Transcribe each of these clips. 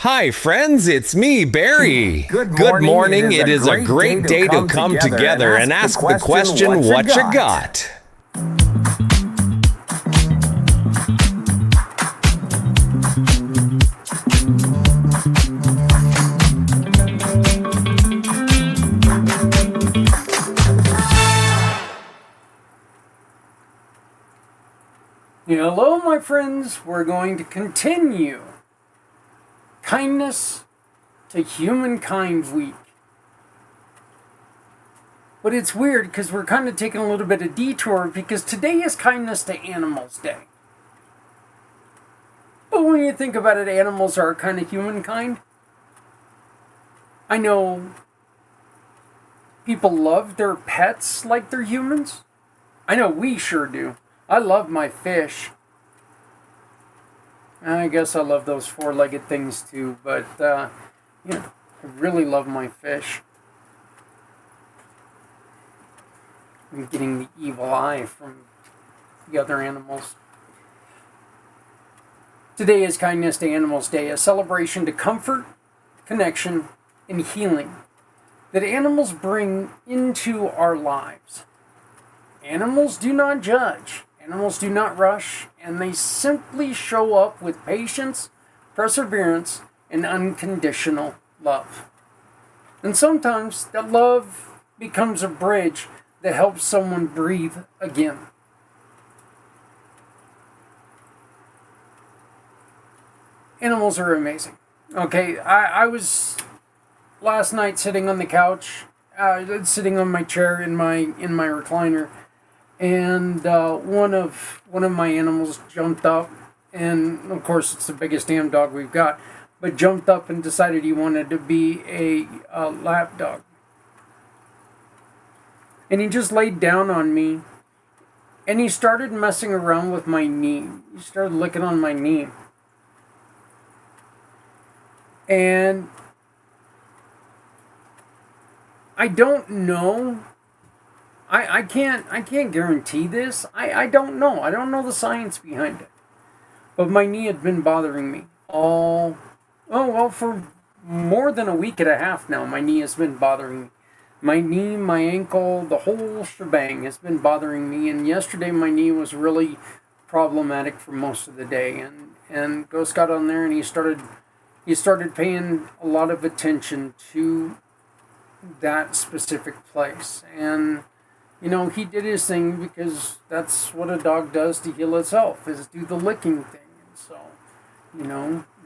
Hi, friends, it's me, Barry. Good morning. It is a great day to come together and ask the question, Whatcha Got? Hello, my friends. We're going to continue Kindness to Humankind Week. But it's weird because we're kind of taking a little bit of detour because today is Kindness to Animals Day. But when you think about it, animals are kind of humankind. I know people love their pets like they're humans. I know we sure do. I love my fish. I guess I love those four-legged things too, but, I really love my fish. I'm getting the evil eye from the other animals. Today is Kindness to Animals Day, a celebration to comfort, connection, and healing that animals bring into our lives. Animals do not judge. Animals do not rush, and they simply show up with patience, perseverance, and unconditional love. And sometimes that love becomes a bridge that helps someone breathe again. Animals are amazing. Okay, I was last night sitting on the couch, sitting on my chair in my recliner, and one of my animals jumped up, and of course it's the biggest damn dog we've got, but jumped up and decided he wanted to be a lap dog. And he just laid down on me, and he started messing around with my knee. He started licking on my knee. And I don't know. I can't guarantee this. I don't know. I don't know the science behind it. But my knee had been bothering me for more than a week and a half now. My knee has been bothering me. My knee, my ankle, the whole shebang has been bothering me. And yesterday my knee was really problematic for most of the day. And Ghost got on there and he started paying a lot of attention to that specific place. And he did his thing because that's what a dog does to heal itself, is do the licking thing. And so,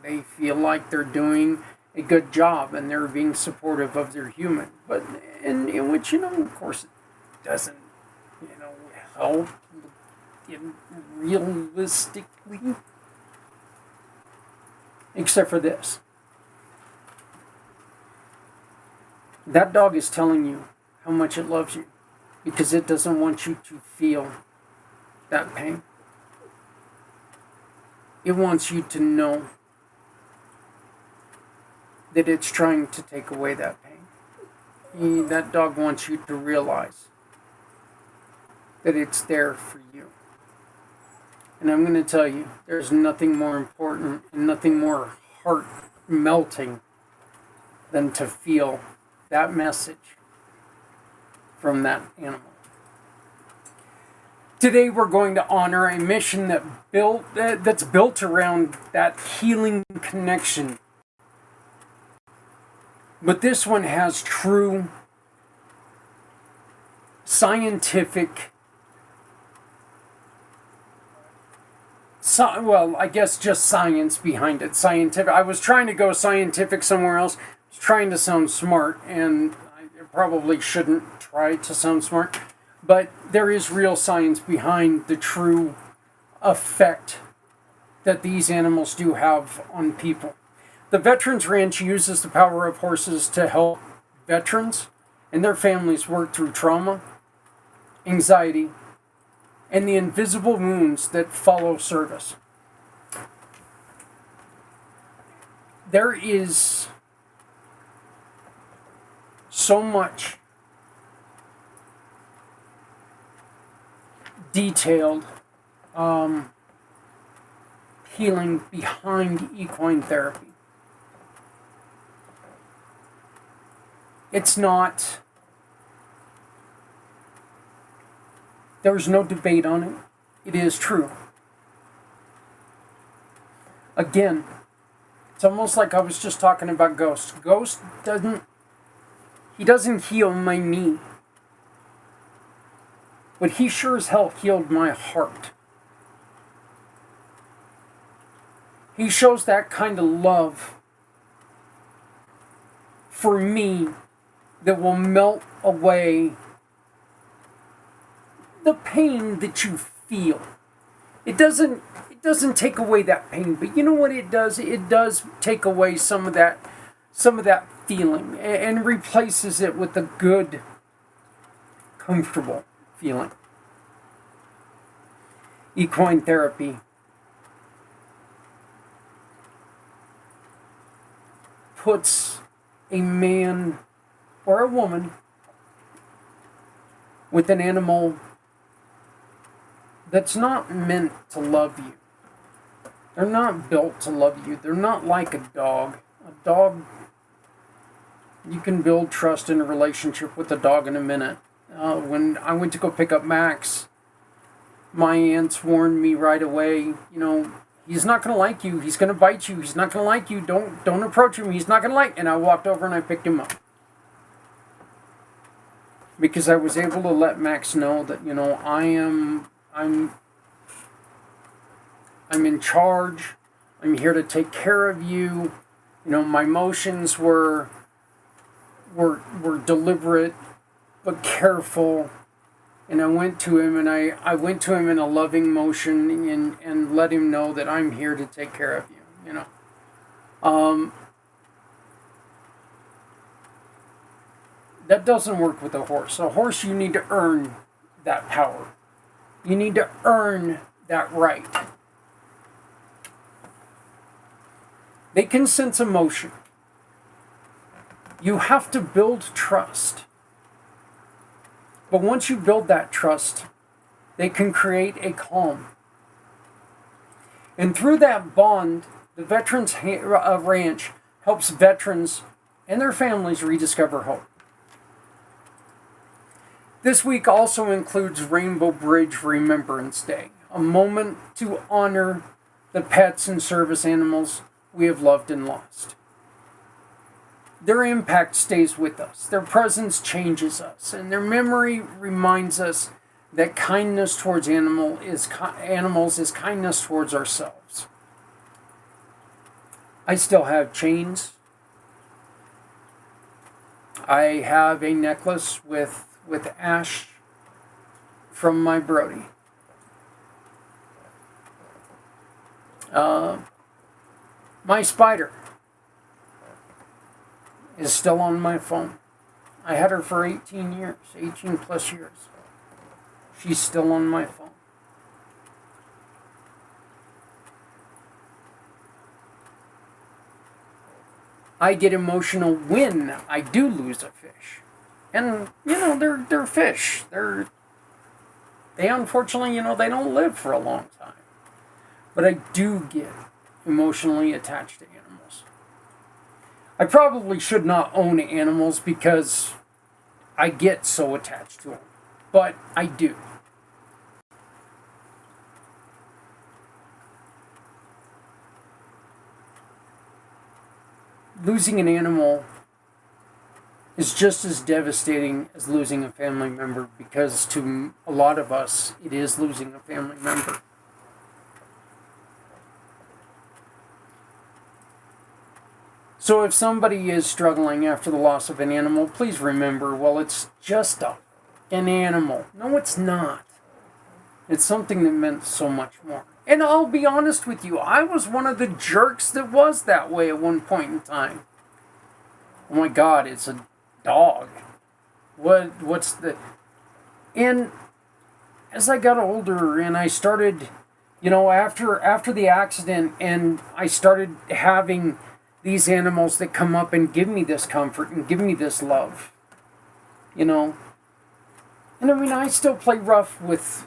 they feel like they're doing a good job and they're being supportive of their human. But in which, of course it doesn't, help realistically. Except for this. That dog is telling you how much it loves you because it doesn't want you to feel that pain. It wants you to know that it's trying to take away that pain. That dog wants you to realize that it's there for you. And I'm going to tell you, there's nothing more important and nothing more heart melting than to feel that message from that animal. Today we're going to honor a mission that's built around that healing connection. But this one has true scientific, I guess just science behind it. Scientific. I was trying to go scientific somewhere else. I was trying to sound smart, and I probably shouldn't try to sound smart. But there is real science behind the true effect that these animals do have on people. The Veterans Ranch uses the power of horses to help veterans and their families work through trauma, anxiety, and the invisible wounds that follow service. There is so much detailed healing behind equine therapy. It's not, there's no debate on it. It is true. Again, it's almost like I was just talking about Ghost. Ghost doesn't heal my knee. But he sure as hell healed my heart. He shows that kind of love for me that will melt away the pain that you feel. It doesn't take away that pain, but you know what it does? It does take away some of that feeling and replaces it with a good, comfortable feeling. Equine therapy puts a man or a woman with an animal that's not meant to love you. They're not built to love you. They're not like a dog. A dog, you can build trust in a relationship with a dog in a minute. When I went to go pick up Max, my aunts warned me right away, he's not going to like you. He's going to bite you. He's not going to like you. Don't approach him. He's not going to like. And I walked over and I picked him up. Because I was able to let Max know that, I'm in charge. I'm here to take care of you. My motions were deliberate but careful. And I went to him and I went to him in a loving motion and let him know that I'm here to take care of you, That doesn't work with a horse. A horse, you need to earn that power. You need to earn that right. They can sense emotion. You have to build trust. But once you build that trust, they can create a calm. And through that bond, the Veterans Ranch helps veterans and their families rediscover hope. This week also includes Rainbow Bridge Remembrance Day, a moment to honor the pets and service animals we have loved and lost. Their impact stays with us, their presence changes us, and their memory reminds us that kindness towards animals is kindness towards ourselves. I still have chains. I have a necklace with ash from my Brody. My spider is still on my phone. I had her for 18 plus years. She's still on my phone. I get emotional when I do lose a fish. And, they're fish. They unfortunately, they don't live for a long time. But I do get emotionally attached to animals. I probably should not own animals because I get so attached to them. But I do. Losing an animal is just as devastating as losing a family member, because to a lot of us, it is losing a family member. So if somebody is struggling after the loss of an animal, please remember, well, it's just an animal. No, it's not. It's something that meant so much more. And I'll be honest with you, I was one of the jerks that was that way at one point in time. Oh my God, it's a dog. What's the... And as I got older and I started, after the accident, and I started having these animals that come up and give me this comfort and give me this love, And I still play rough with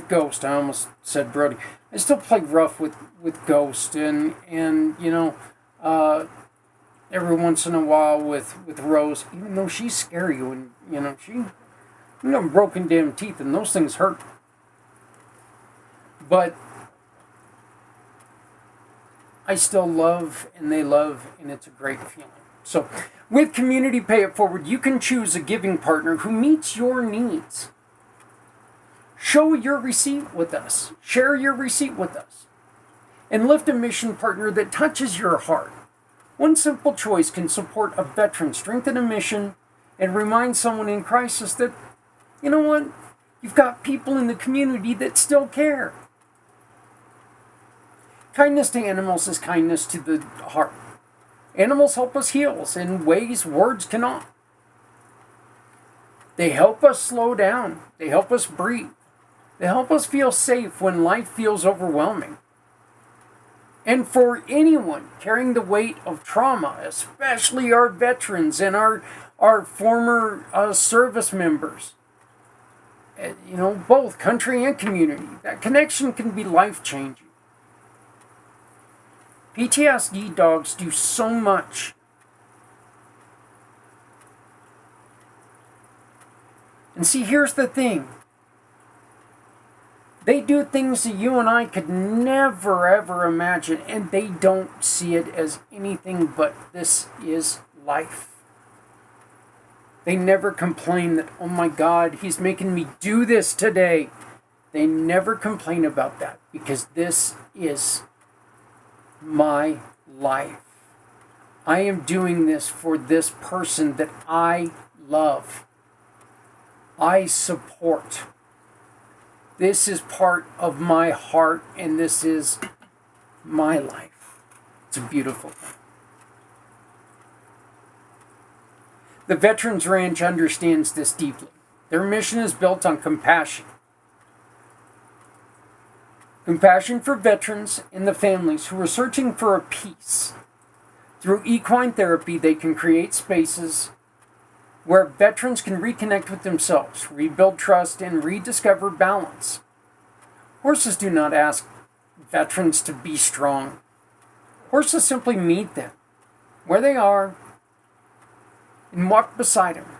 Ghost. I almost said Brody. I still play rough with Ghost, and every once in a while with Rose, even though she's scary when, she broken damn teeth and those things hurt. But I still love and they love, and it's a great feeling. So with Community Pay It Forward, you can choose a giving partner who meets your needs. Show your receipt with us. Share your receipt with us. And lift a mission partner that touches your heart. One simple choice can support a veteran, strengthen a mission, and remind someone in crisis that, you know what, you've got people in the community that still care. Kindness to animals is kindness to the heart. Animals help us heal in ways words cannot. They help us slow down. They help us breathe. They help us feel safe when life feels overwhelming. And for anyone carrying the weight of trauma, especially our veterans and our former service members, both country and community, that connection can be life-changing. PTSD dogs do so much. And see, here's the thing. They do things that you and I could never, ever imagine, and they don't see it as anything but this is life. They never complain that, oh my God, he's making me do this today. They never complain about that because this is my life. I am doing this for this person that I love. I support. This is part of my heart, and this is my life. It's a beautiful thing. The Veterans Ranch understands this deeply. Their mission is built on compassion. Compassion for veterans and the families who are searching for a peace. Through equine therapy, they can create spaces where veterans can reconnect with themselves, rebuild trust, and rediscover balance. Horses do not ask veterans to be strong. Horses simply meet them where they are and walk beside them.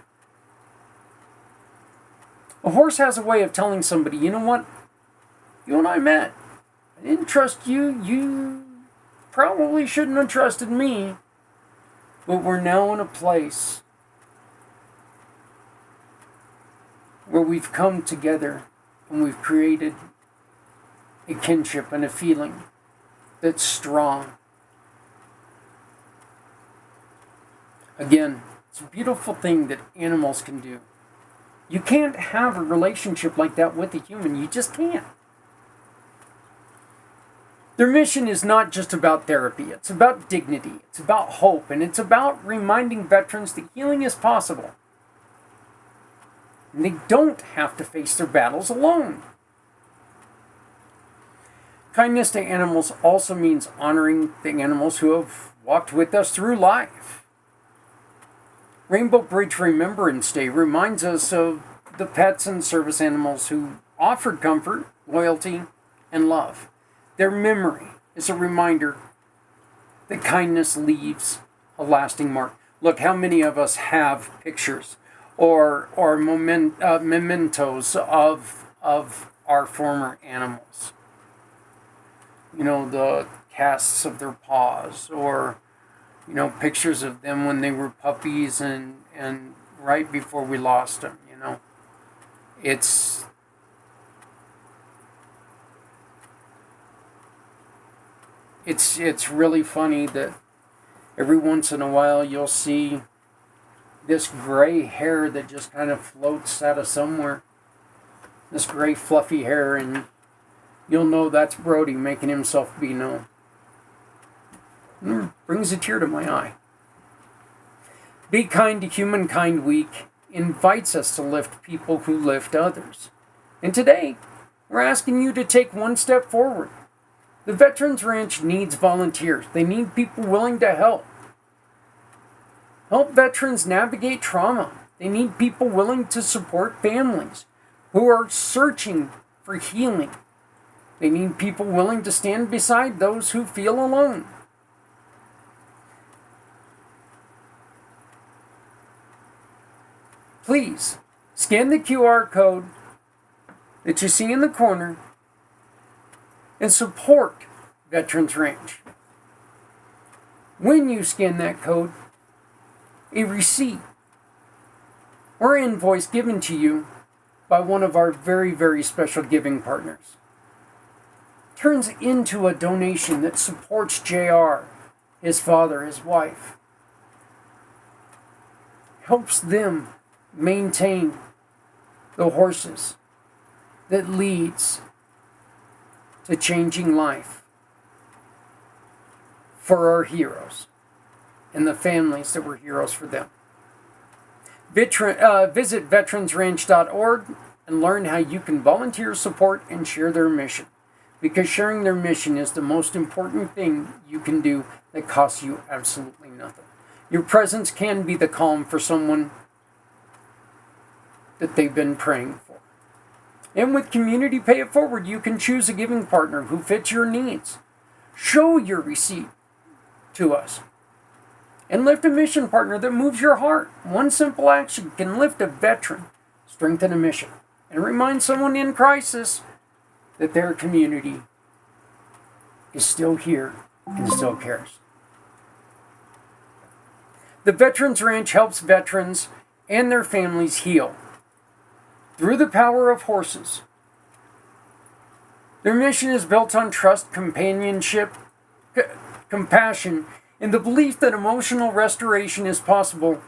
A horse has a way of telling somebody, you know what? You and I met. I didn't trust you. You probably shouldn't have trusted me. But we're now in a place where we've come together and we've created a kinship and a feeling that's strong. Again, it's a beautiful thing that animals can do. You can't have a relationship like that with a human. You just can't. Their mission is not just about therapy. It's about dignity. It's about hope. And it's about reminding veterans that healing is possible. And they don't have to face their battles alone. Kindness to animals also means honoring the animals who have walked with us through life. Rainbow Bridge Remembrance Day reminds us of the pets and service animals who offered comfort, loyalty, and love. Their memory is a reminder that kindness leaves a lasting mark. Look, how many of us have pictures or mementos of our former animals? You know, the casts of their paws, or pictures of them when they were puppies and right before we lost them. It's really funny that every once in a while you'll see this gray hair that just kind of floats out of somewhere. This gray fluffy hair, and you'll know that's Brody making himself be known. Brings a tear to my eye. Be Kind to Humankind Week invites us to lift people who lift others. And today, we're asking you to take one step forward. The Veterans Ranch needs volunteers. They need people willing to help. Help veterans navigate trauma. They need people willing to support families who are searching for healing. They need people willing to stand beside those who feel alone. please scan the QR code that you see in the corner and support Veterans Ranch. When you scan that code, a receipt or invoice given to you by one of our very, very special giving partners turns into a donation that supports JR, his father, his wife, helps them maintain the horses that leads to changing life for our heroes and the families that were heroes for them. Visit veteransranch.org and learn how you can volunteer, support, and share their mission. Because sharing their mission is the most important thing you can do that costs you absolutely nothing. Your presence can be the calm for someone that they've been praying for. And with Community Pay It Forward, you can choose a giving partner who fits your needs. Show your receipt to us. And lift a mission partner that moves your heart. One simple action can lift a veteran, strengthen a mission, and remind someone in crisis that their community is still here and still cares. The Veterans Ranch helps veterans and their families heal through the power of horses. Their mission is built on trust, companionship, compassion, and the belief that emotional restoration is possible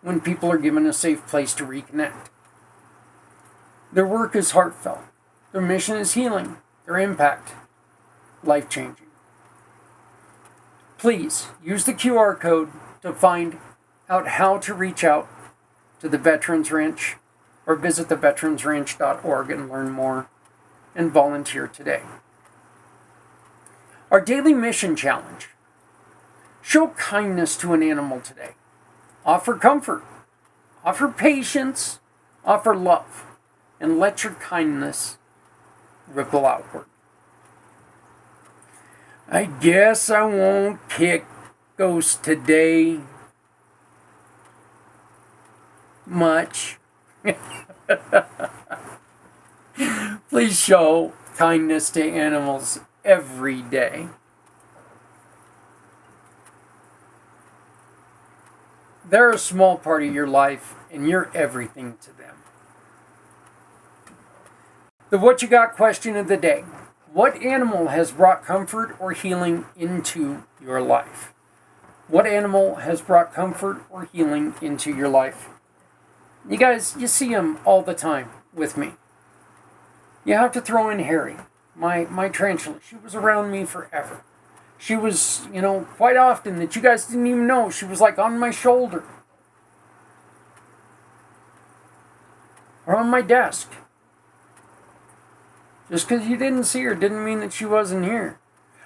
when people are given a safe place to reconnect. Their work is heartfelt. Their mission is healing. Their impact, life-changing. Please use the QR code to find out how to reach out to the Veterans Ranch or visit theveteransranch.org and learn more and volunteer today. Our daily mission challenge. Show kindness to an animal today. Offer comfort. Offer patience. Offer love. And let your kindness ripple outward. I guess I won't kick ghosts today much. Please show kindness to animals every day. They're a small part of your life, and you're everything to them. The Whatcha Got question of the day. What animal has brought comfort or healing into your life? What animal has brought comfort or healing into your life? You guys, you see them all the time with me. You have to throw in Harry, my tarantula. She was around me forever. She was, quite often that you guys didn't even know. She was like on my shoulder. Or on my desk. Just because you didn't see her didn't mean that she wasn't here.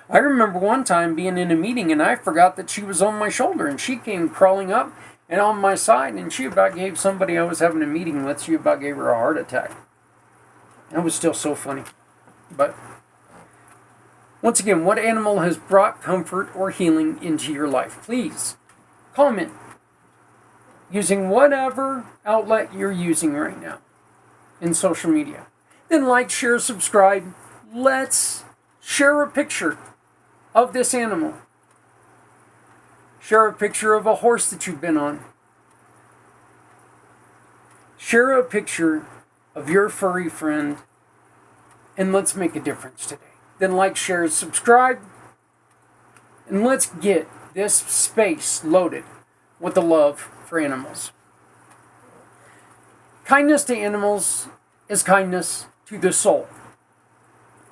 I remember one time being in a meeting and I forgot that she was on my shoulder. And she came crawling up and on my side. And she about gave somebody I was having a meeting with, she about gave her a heart attack. And it was still so funny. But once again, what animal has brought comfort or healing into your life? Please comment using whatever outlet you're using right now in social media. Then like, share, subscribe. Let's share a picture of this animal. Share a picture of a horse that you've been on. Share a picture of your furry friend. And let's make a difference today. Then like, share, subscribe, and let's get this space loaded with the love for animals. Kindness to animals is kindness to the soul.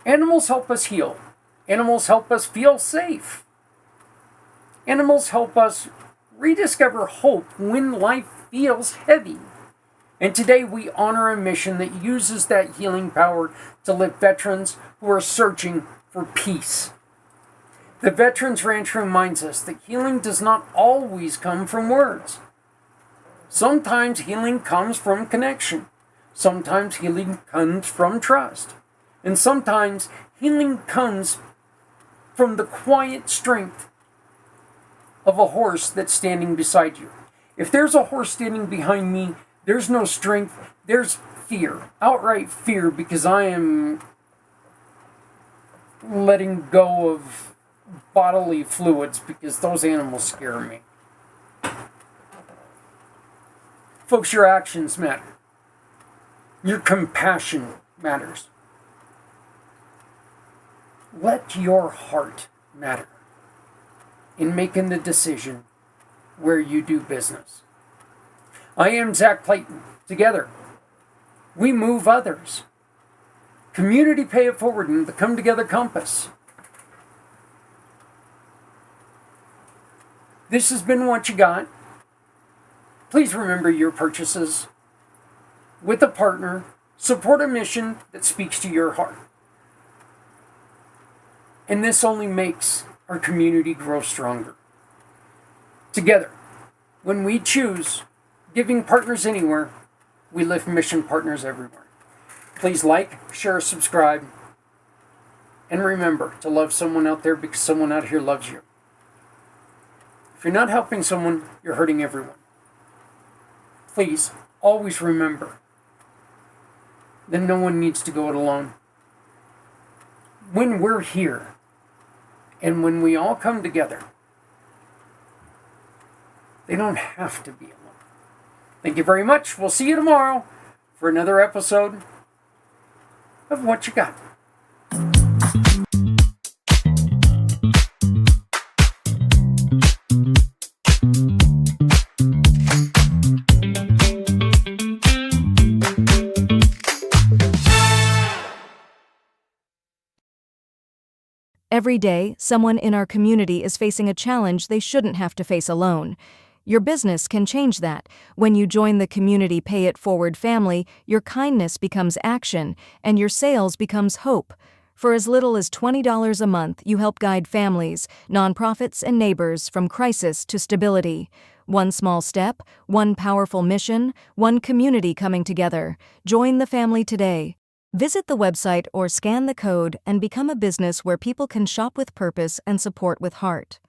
Animals help us heal. Animals help us feel safe. Animals help us rediscover hope when life feels heavy. And today we honor a mission that uses that healing power to lift veterans who are searching for peace. The Veterans Ranch reminds us that healing does not always come from words. Sometimes healing comes from connection. Sometimes healing comes from trust. And sometimes healing comes from the quiet strength of a horse that's standing beside you. If there's a horse standing behind me, There's no strength. There's fear, outright fear, because I am letting go of bodily fluids because those animals scare me. Folks, your actions matter. Your compassion matters. Let your heart matter in making the decision where you do business. I am Zach Clayton. Together, we move others. Community Pay It Forward and the Come Together Compass. This has been What You Got. Please remember your purchases with a partner. Support a mission that speaks to your heart. And this only makes our community grow stronger. Together, when we choose giving partners anywhere, we lift mission partners everywhere. Please like, share, subscribe, and remember to love someone out there because someone out here loves you. If you're not helping someone, you're hurting everyone. Please always remember that no one needs to go it alone. When we're here and when we all come together, they don't have to be alone. Thank you very much. We'll see you tomorrow for another episode of What You Got. Every day, someone in our community is facing a challenge they shouldn't have to face alone. Your business can change that. When you join the Community Pay It Forward family, your kindness becomes action, and your sales becomes hope. For as little as $20 a month, you help guide families, nonprofits, and neighbors from crisis to stability. One small step, one powerful mission, one community coming together. Join the family today. Visit the website or scan the code and become a business where people can shop with purpose and support with heart.